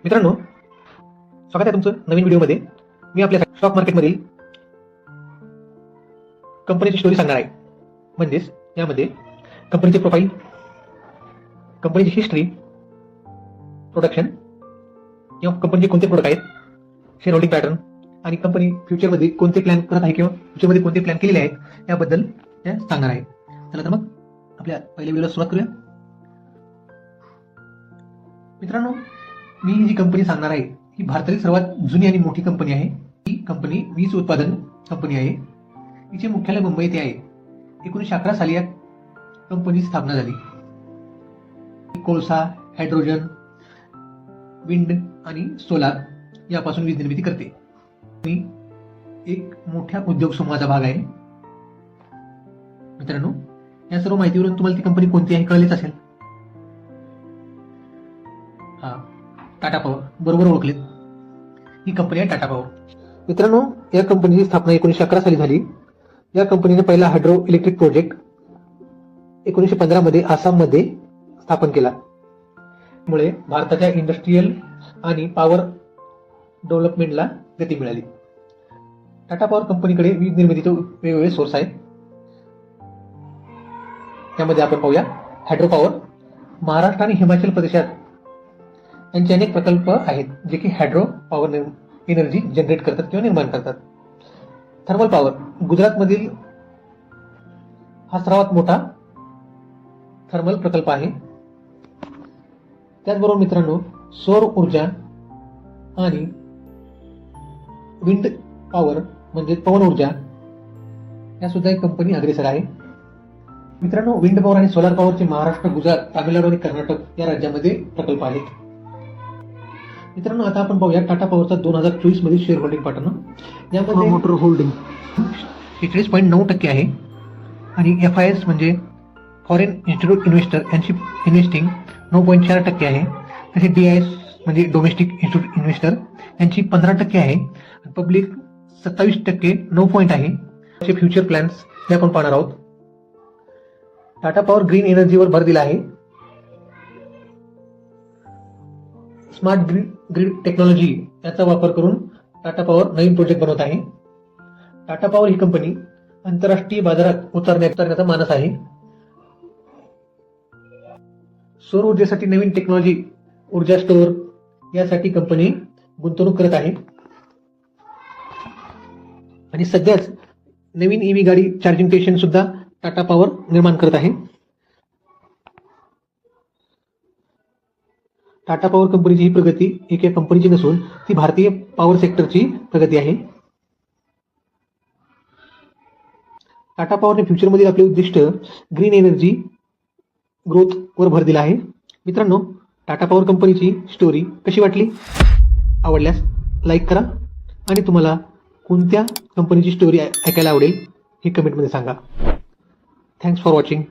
मित्रांनो, स्वागत आहे तुमचं नवीन व्हिडिओमध्ये. मी आपल्या स्टॉक मार्केटमधील कंपनीची स्टोरी सांगणार आहे. म्हणजेच यामध्ये कंपनीचे प्रोफाईल, कंपनीची हिस्ट्री, प्रोडक्शन किंवा कंपनीचे कोणते प्रोडक्ट आहेत, शेअर होल्डिंग पॅटर्न आणि कंपनी फ्युचरमध्ये कोणते प्लॅन करत आहे किंवा फ्युचरमध्ये कोणते प्लॅन केलेले आहेत याबद्दल सांगणार आहे. चला तर मग आपल्या पहिल्या व्हिडिओला सुरुवात करूया. मित्रांनो, मी जी कंपनी सांगणार आहे ही भारतातील सर्वात जुनी आणि मोठी कंपनी आहे. ही कंपनी वीज उत्पादन कंपनी आहे. हिचे मुख्यालय मुंबई येथे आहे. 1911 साली या कंपनीची स्थापना झाली. कोळसा, हायड्रोजन, विंड आणि सोलार यापासून वीज निर्मिती करते. ही एक मोठ्या उद्योग समूहाचा भाग आहे. मित्रांनो, या सर्व माहितीवरून तुम्हाला ती कंपनी कोणती आहे कळलेच असेल. टाटा पॉवर, बरोबर ओळखलेत. ही कंपनी आहे टाटा पॉवर. मित्रांनो, या कंपनीची स्थापना 1911 साली झाली. या कंपनीने पहिला हायड्रो इलेक्ट्रिक प्रोजेक्ट 1915 मध्ये आसाममध्ये स्थापन केला. मुळे भारताच्या इंडस्ट्रीयल आणि पॉवर डेव्हलपमेंटला गती मिळाली. टाटा पॉवर कंपनीकडे वीज निर्मितीचे वेगवेगळे सोर्स आहेत. त्यामध्ये आपण पाहूया हायड्रो पॉवर. महाराष्ट्र आणि हिमाचल प्रदेशात यांचे अनेक प्रकल्प आहेत जे की हायड्रो पॉवर एनर्जी जनरेट करतात किंवा निर्माण करतात. थर्मल पॉवर, गुजरातमधील हा सर्वात मोठा थर्मल प्रकल्प आहे. त्याचबरोबर मित्रांनो, सौर ऊर्जा आणि विंड पॉवर म्हणजे पवन ऊर्जा या सुद्धा एक कंपनी अग्रेसर आहे. मित्रांनो, विंड पॉवर आणि सोलार पॉवरचे महाराष्ट्र, गुजरात, तामिळनाडू आणि कर्नाटक या राज्यामध्ये प्रकल्प आहेत. मित्रांनो, आता आपण पाहूया टाटा पॉवरचा 2024 मध्ये शेअर होल्डिंग पॅटर्न. यामध्ये मोटर होल्डिंग 41.9% आहे आणि FIS म्हणजे फॉरेन इन्स्टिट्यूट इन्व्हेस्टर यांची इन्व्हेस्टिंग 9.4% आहे. तसे DIS म्हणजे डोमेस्टिक इन्स्टिट्यूट इन्व्हेस्टर यांची 15% आहे. पब्लिक 27% 9 आहे. फ्युचर प्लॅन्स हे आपण पाहणार आहोत. टाटा पॉवर ग्रीन एनर्जीवर भर दिला आहे. स्मार्ट ग्रीड टेक्नॉलॉजी याचा वापर करून टाटा पॉवर नवीन प्रोजेक्ट बनवत आहे. टाटा पॉवर ही कंपनी आंतरराष्ट्रीय बाजारात उतरण्याचा मानस आहे. सौर ऊर्जेसाठी नवीन टेक्नॉलॉजी, ऊर्जा स्टोअर यासाठी कंपनी गुंतवणूक करत आहे. आणि सध्याच नवीन EV गाडी चार्जिंग स्टेशन सुद्धा टाटा पॉवर निर्माण करत आहे. टाटा पॉवर कंपनीची ही प्रगती एका कंपनीची नसून ती भारतीय पॉवर सेक्टरची प्रगती आहे. टाटा पॉवरने फ्युचरमधील आपले उद्दिष्ट ग्रीन एनर्जी ग्रोथ वर भर दिला आहे. मित्रांनो, टाटा पॉवर कंपनीची स्टोरी कशी वाटली? आवडल्यास लाईक करा आणि तुम्हाला कोणत्या कंपनीची स्टोरी ऐकायला आवडेल हे कमेंटमध्ये सांगा. Thanks for watching.